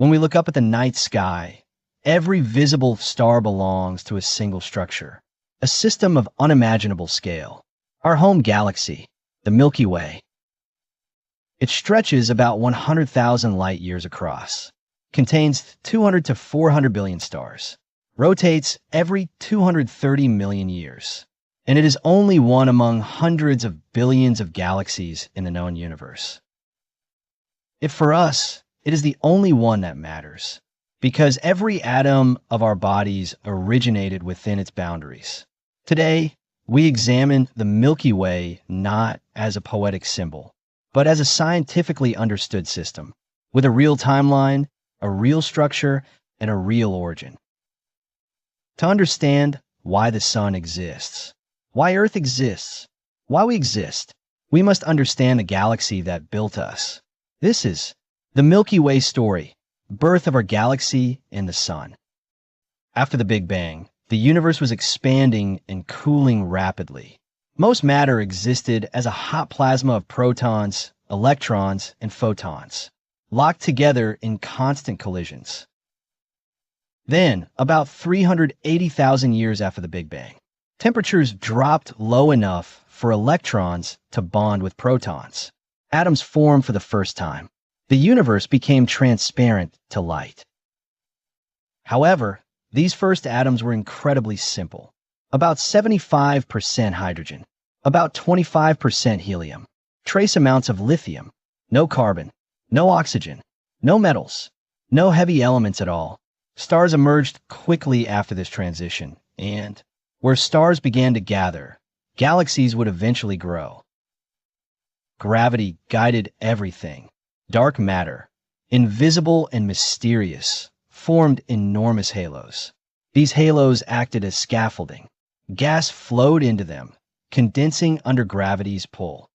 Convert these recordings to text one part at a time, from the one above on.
When we look up at the night sky, every visible star belongs to a single structure, a system of unimaginable scale. Our home galaxy, the Milky Way. It stretches about 100,000 light years across, contains 200 to 400 billion stars, rotates every 230 million years, and it is only one among hundreds of billions of galaxies in the known universe. If for us, it is the only one that matters, because every atom of our bodies originated within its boundaries. Today, we examine the Milky Way not as a poetic symbol, but as a scientifically understood system, with a real timeline, a real structure, and a real origin. To understand why the sun exists, why Earth exists, why we exist, we must understand the galaxy that built us. This is the Milky Way Story, birth of our galaxy and the sun. After the Big Bang, the universe was expanding and cooling rapidly. Most matter existed as a hot plasma of protons, electrons, and photons, locked together in constant collisions. Then, about 380,000 years after the Big Bang, temperatures dropped low enough for electrons to bond with protons. Atoms formed for the first time. The universe became transparent to light. However, these first atoms were incredibly simple. About 75% hydrogen, about 25% helium, trace amounts of lithium, no carbon, no oxygen, no metals, no heavy elements at all. Stars emerged quickly after this transition, and where stars began to gather, galaxies would eventually grow. Gravity guided everything. Dark matter, invisible and mysterious, formed enormous halos. These halos acted as scaffolding. Gas flowed into them, condensing under gravity's pull.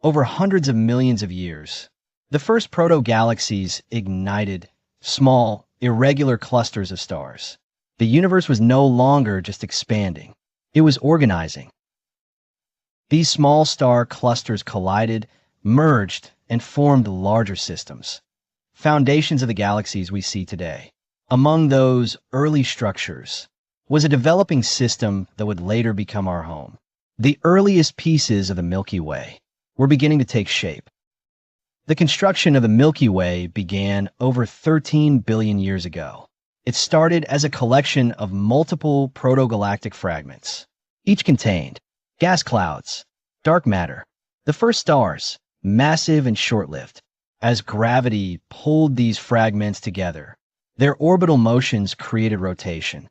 Over hundreds of millions of years, the first proto-galaxies ignited small, irregular clusters of stars. The universe was no longer just expanding. It was organizing. These small star clusters collided, merged, and formed larger systems, foundations of the galaxies we see today. Among those early structures was a developing system that would later become our home. The earliest pieces of the Milky Way were beginning to take shape. The construction of the Milky Way began over 13 billion years ago. It started as a collection of multiple protogalactic fragments. Each contained gas clouds, dark matter, the first stars, massive and short-lived. As gravity pulled these fragments together, their orbital motions created rotation.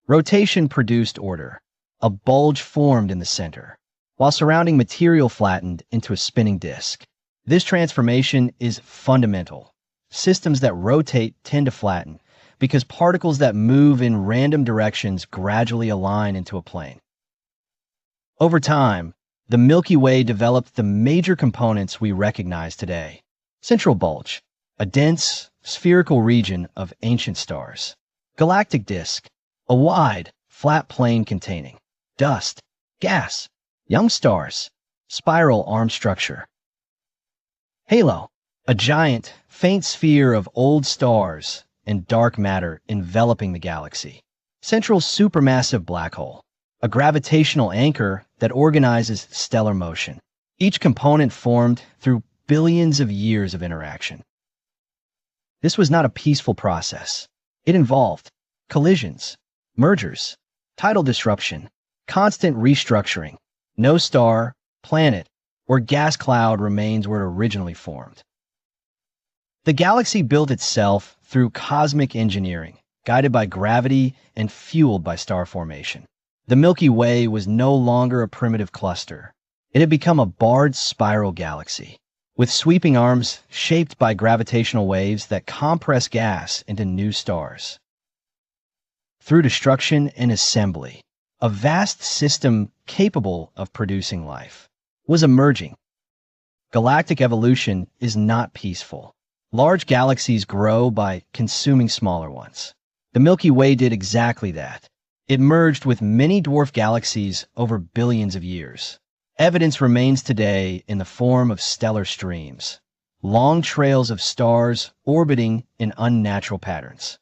Rotation produced order. A bulge formed in the center, while surrounding material flattened into a spinning disk. This transformation is fundamental. Systems that rotate tend to flatten because particles that move in random directions gradually align into a plane. Over time, the Milky Way developed the major components we recognize today. Central bulge, a dense, spherical region of ancient stars. Galactic disk, a wide, flat plane containing dust, gas, young stars, spiral arm structure. Halo, a giant, faint sphere of old stars and dark matter enveloping the galaxy. Central supermassive black hole, a gravitational anchor that organizes stellar motion. Each component formed through billions of years of interaction. This was not a peaceful process. It involved collisions, mergers, tidal disruption, constant restructuring. No star, planet, or gas cloud remains where it originally formed. The galaxy built itself through cosmic engineering, guided by gravity and fueled by star formation. The Milky Way was no longer a primitive cluster. It had become a barred spiral galaxy, with sweeping arms shaped by gravitational waves that compress gas into new stars. Through destruction and assembly, a vast system capable of producing life was emerging. Galactic evolution is not peaceful. Large galaxies grow by consuming smaller ones. The Milky Way did exactly that. It merged with many dwarf galaxies over billions of years. Evidence remains today in the form of stellar streams, long trails of stars orbiting in unnatural patterns.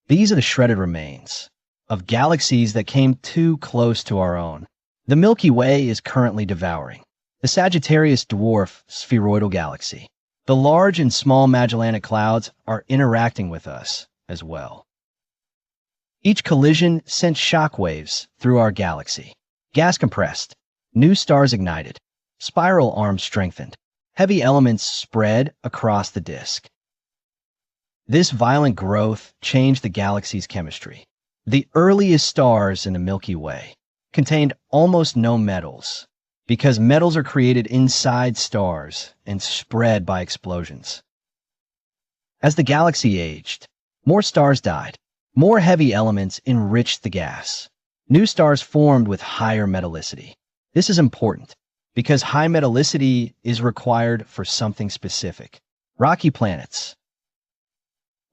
These are the shredded remains of galaxies that came too close to our own. The Milky Way is currently devouring the Sagittarius dwarf spheroidal galaxy. The large and small Magellanic Clouds are interacting with us as well. Each collision sent shock waves through our galaxy. Gas compressed, new stars ignited, spiral arms strengthened, heavy elements spread across the disk. This violent growth changed the galaxy's chemistry. The earliest stars in the Milky Way contained almost no metals, because metals are created inside stars and spread by explosions. As the galaxy aged, more stars died. More heavy elements enriched the gas. New stars formed with higher metallicity. This is important because high metallicity is required for something specific. Rocky planets.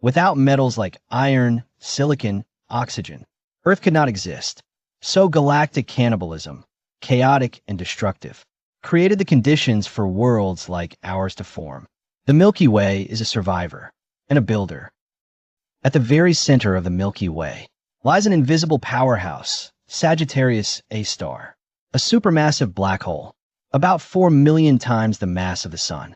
Without metals like iron, silicon, oxygen, Earth could not exist. So galactic cannibalism, chaotic and destructive, created the conditions for worlds like ours to form. The Milky Way is a survivor and a builder. At the very center of the Milky Way lies an invisible powerhouse, Sagittarius A star, a supermassive black hole, about 4 million times the mass of the Sun.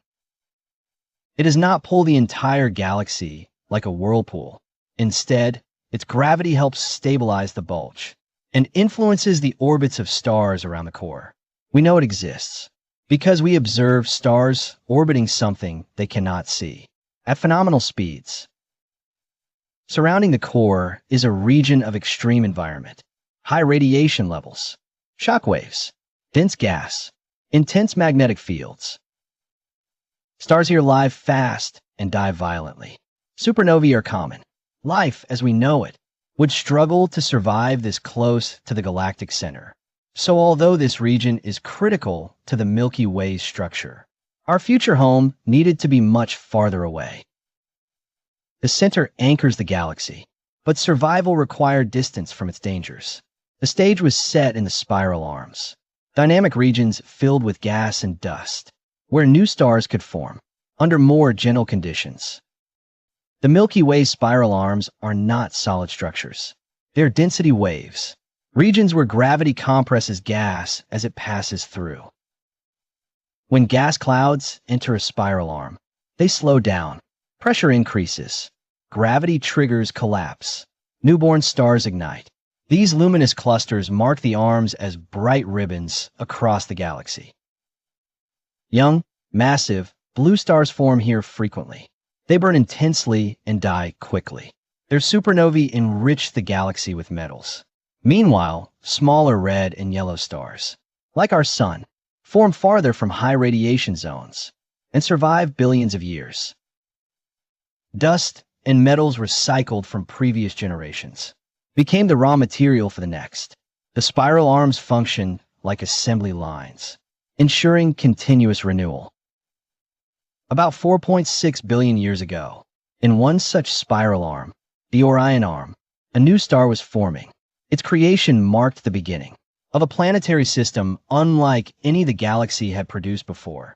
It does not pull the entire galaxy like a whirlpool. Instead, its gravity helps stabilize the bulge and influences the orbits of stars around the core. We know it exists because we observe stars orbiting something they cannot see at phenomenal speeds. Surrounding the core is a region of extreme environment, high radiation levels, shock waves, dense gas, intense magnetic fields. Stars here live fast and die violently. Supernovae are common. Life, as we know it, would struggle to survive this close to the galactic center. So although this region is critical to the Milky Way's structure, our future home needed to be much farther away. The center anchors the galaxy, but survival required distance from its dangers. The stage was set in the spiral arms, dynamic regions filled with gas and dust, where new stars could form under more gentle conditions. The Milky Way's spiral arms are not solid structures. They're density waves, regions where gravity compresses gas as it passes through. When gas clouds enter a spiral arm, they slow down. Pressure increases. Gravity triggers collapse. Newborn stars ignite. These luminous clusters mark the arms as bright ribbons across the galaxy. Young, massive, blue stars form here frequently. They burn intensely and die quickly. Their supernovae enrich the galaxy with metals. Meanwhile, smaller red and yellow stars, like our Sun, form farther from high radiation zones and survive billions of years. Dust and metals recycled from previous generations became the raw material for the next. The spiral arms function like assembly lines, ensuring continuous renewal. About 4.6 billion years ago, in one such spiral arm, the Orion Arm, a new star was forming. Its creation marked the beginning of a planetary system unlike any the galaxy had produced before.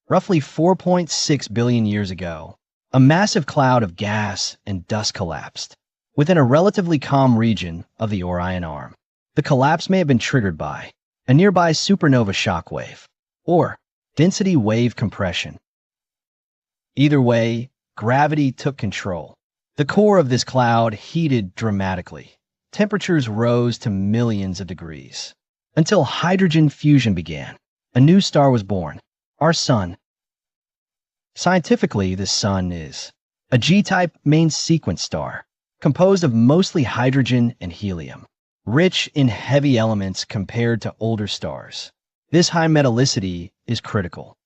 Roughly 4.6 billion years ago, a massive cloud of gas and dust collapsed within a relatively calm region of the Orion Arm. The collapse may have been triggered by a nearby supernova shockwave or density wave compression. Either way, gravity took control. The core of this cloud heated dramatically. Temperatures rose to millions of degrees until hydrogen fusion began. A new star was born, our Sun. Scientifically, the Sun is a G-type main sequence star, composed of mostly hydrogen and helium, rich in heavy elements compared to older stars. This high metallicity is critical,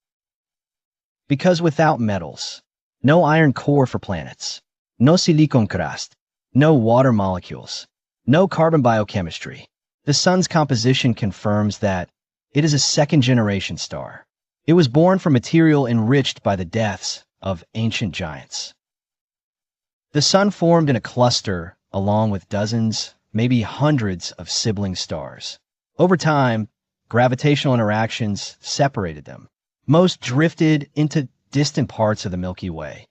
because without metals, no iron core for planets, no silicon crust, no water molecules, no carbon biochemistry. The Sun's composition confirms that it is a second-generation star. It was born from material enriched by the deaths of ancient giants. The Sun formed in a cluster along with dozens, maybe hundreds of sibling stars. Over time, gravitational interactions separated them, Most drifted into distant parts of the Milky Way.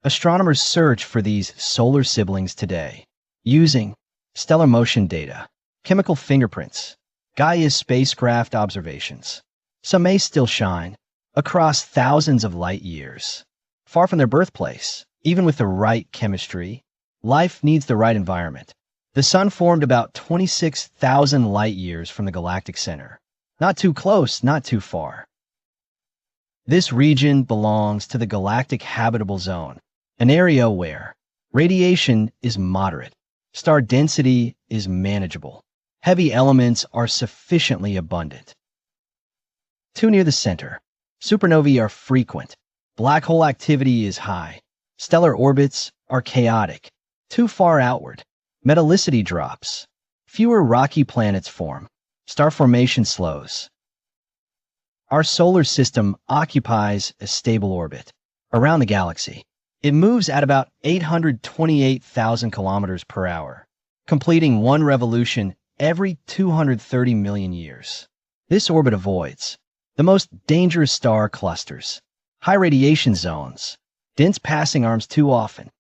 Astronomers search for these solar siblings today, using stellar motion data, chemical fingerprints, Gaia's spacecraft observations. Some may still shine across thousands of light years, far from their birthplace. Even with the right chemistry, life needs the right environment. The Sun formed about 26,000 light years from the galactic center. Not too close, not too far. This region belongs to the galactic habitable zone, an area where radiation is moderate, star density is manageable, heavy elements are sufficiently abundant. Too near the center, supernovae are frequent, black hole activity is high, stellar orbits are chaotic. Too far outward, metallicity drops, fewer rocky planets form, star formation slows. Our solar system occupies a stable orbit around the galaxy. It moves at about 828,000 kilometers per hour, completing one revolution every 230 million years. This orbit avoids the most dangerous star clusters, high radiation zones, dense passing arms too often.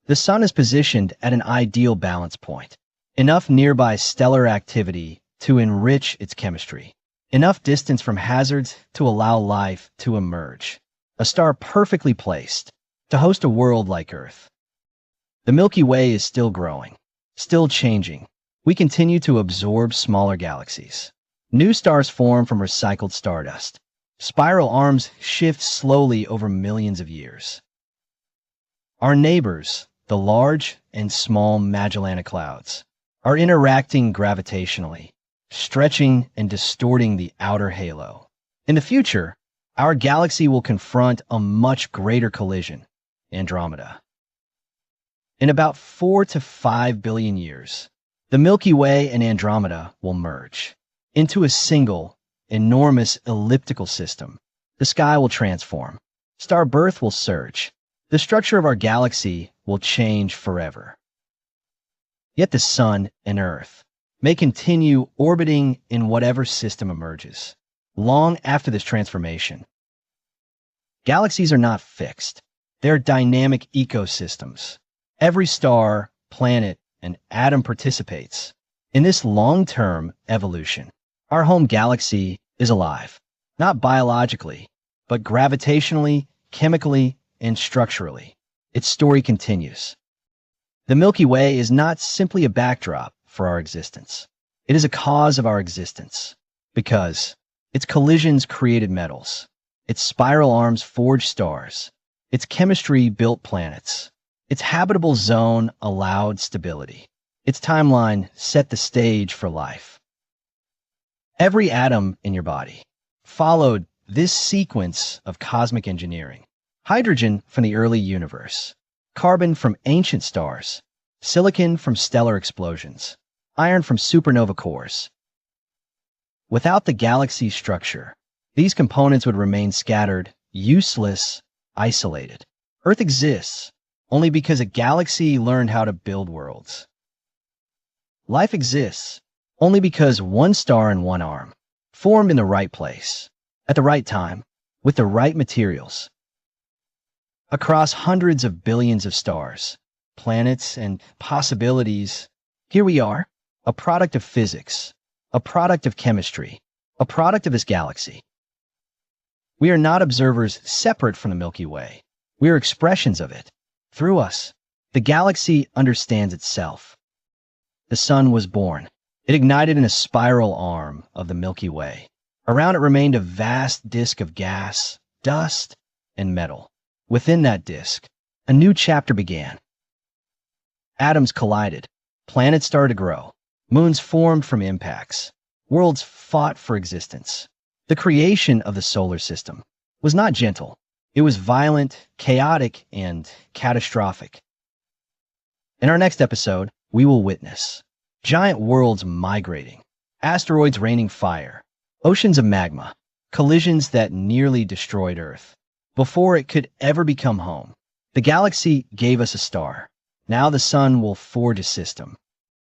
The Sun is positioned at an ideal balance point, enough nearby stellar activity to enrich its chemistry, enough distance from hazards to allow life to emerge, a star perfectly placed to host a world like Earth. The Milky Way is still growing, still changing. We continue to absorb smaller galaxies. New stars form from recycled stardust. Spiral arms shift slowly over millions of years. Our neighbors, the large and small Magellanic Clouds, are interacting gravitationally, stretching and distorting the outer halo. In the future, our galaxy will confront a much greater collision, Andromeda. In about 4 to 5 billion years, the Milky Way and Andromeda will merge into a single, enormous elliptical system. The sky will transform. Star birth will surge. The structure of our galaxy will change forever. Yet the Sun and Earth may continue orbiting in whatever system emerges, long after this transformation. Galaxies are not fixed. They're dynamic ecosystems. Every star, planet, and atom participates in this long-term evolution. Our home galaxy is alive, not biologically, but gravitationally, chemically, and structurally. Its story continues. The Milky Way is not simply a backdrop for our existence. It is a cause of our existence, because its collisions created metals, its spiral arms forged stars, its chemistry built planets, its habitable zone allowed stability, its timeline set the stage for life. Every atom in your body followed this sequence of cosmic engineering. Hydrogen from the early universe, carbon from ancient stars, silicon from stellar explosions, iron from supernova cores. Without the galaxy's structure, these components would remain scattered, useless, isolated. Earth exists only because a galaxy learned how to build worlds. Life exists only because one star and one arm formed in the right place, at the right time, with the right materials. Across hundreds of billions of stars, planets, and possibilities, here we are, a product of physics, a product of chemistry, a product of this galaxy. We are not observers separate from the Milky Way. We are expressions of it. Through us, the galaxy understands itself. The Sun was born. It ignited in a spiral arm of the Milky Way. Around it remained a vast disk of gas, dust, and metal. Within that disk, a new chapter began. Atoms collided. Planets started to grow. Moons formed from impacts. Worlds fought for existence. The creation of the solar system was not gentle. It was violent, chaotic, and catastrophic. In our next episode, we will witness giant worlds migrating, asteroids raining fire, oceans of magma, collisions that nearly destroyed Earth. Before it could ever become home, the galaxy gave us a star. Now the Sun will forge a system,